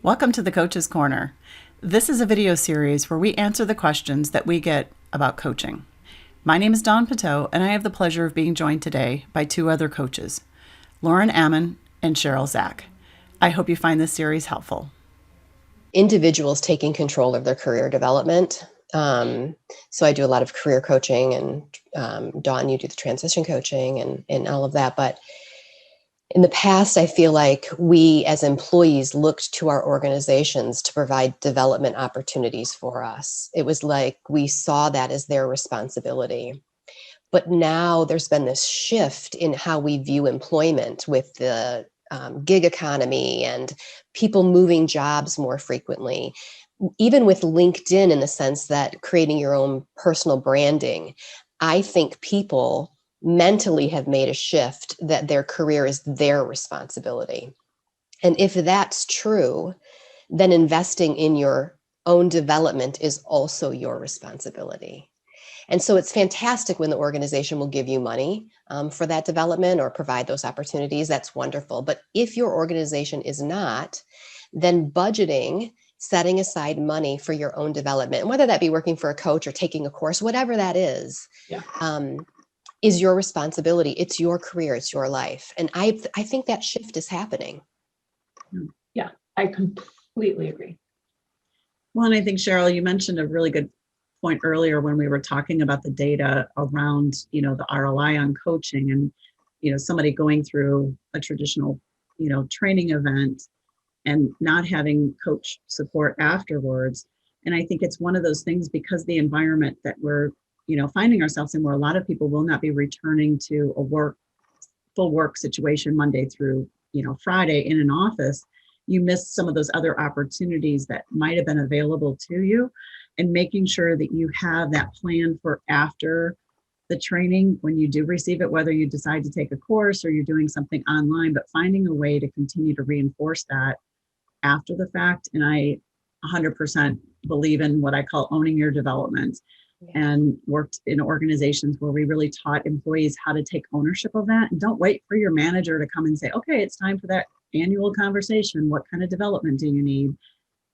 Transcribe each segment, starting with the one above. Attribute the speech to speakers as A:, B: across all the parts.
A: Welcome to the Coach's Corner. This is a video series where we answer the questions that we get about coaching. My name is Dawn Poteau, and I have the pleasure of being joined today by two other coaches, Lauren Ammon and Cheryl Zach. I hope you find this series helpful.
B: Individuals taking control of their career development. So I do a lot of career coaching, and Dawn, you do the transition coaching and all of that. But in the past, I feel like we as employees looked to our organizations to provide development opportunities for us. It was like we saw that as their responsibility. But now there's been this shift in how we view employment with the gig economy and people moving jobs more frequently, even with LinkedIn, in the sense that creating your own personal branding. I think people mentally have made a shift that their career is their responsibility. And if that's true, then investing in your own development is also your responsibility. And so it's fantastic when the organization will give you money for that development or provide those opportunities. That's wonderful. But if your organization is not, then budgeting, setting aside money for your own development, and whether that be working for a coach or taking a course, whatever that is your responsibility. It's your career, it's your life. And I think that shift is happening.
C: Yeah, I completely agree.
D: Well, and I think, Cheryl, you mentioned a really good point earlier when we were talking about the data around, the ROI on coaching and, somebody going through a traditional, training event and not having coach support afterwards. And I think it's one of those things, because the environment that we're, finding ourselves in, where a lot of people will not be returning to a full work situation Monday through, Friday in an office. You miss some of those other opportunities that might have been available to you, and making sure that you have that plan for after the training when you do receive it, whether you decide to take a course or you're doing something online, but finding a way to continue to reinforce that after the fact. And I 100% believe in what I call owning your development, and worked in organizations where we really taught employees how to take ownership of that. And don't wait for your manager to come and say, okay, it's time for that annual conversation. What kind of development do you need?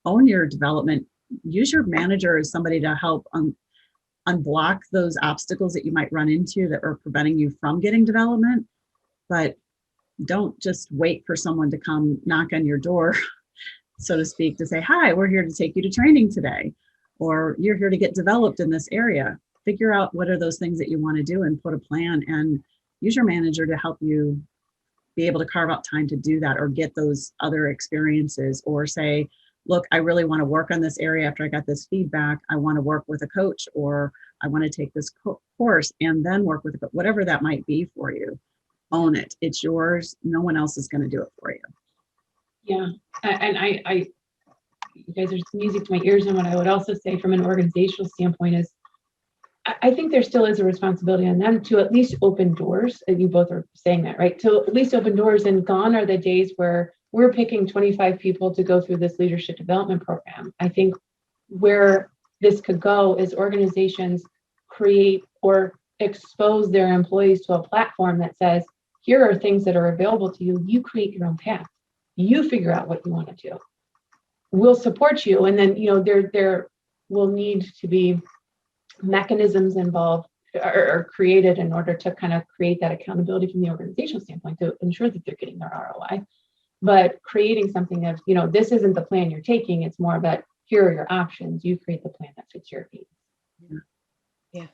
D: Own your development. Use your manager as somebody to help unblock those obstacles that you might run into that are preventing you from getting development. But don't just wait for someone to come knock on your door, so to speak, to say, hi, we're here to take you to training today, or you're here to get developed in this area. Figure out what are those things that you want to do and put a plan, and use your manager to help you be able to carve out time to do that, or get those other experiences, or say, look, I really want to work on this area after I got this feedback. I want to work with a coach, or I want to take this course and then work with a coach, whatever that might be for you. Own it. It's yours. No one else is going to do it for you.
C: Yeah. And I you guys are music to my ears. And what I would also say from an organizational standpoint is, I think there still is a responsibility on them to at least open doors. And you both are saying that, right? To at least open doors. And gone are the days where we're picking 25 people to go through this leadership development program. I think where this could go is organizations create or expose their employees to a platform that says, here are things that are available to you. You create your own path. You figure out what you want to do. We'll support you. And then, there will need to be mechanisms involved or created in order to kind of create that accountability from the organizational standpoint to ensure that they're getting their ROI. But creating something of, this isn't the plan you're taking. It's more about, here are your options. You create the plan that fits your needs.
B: Yeah.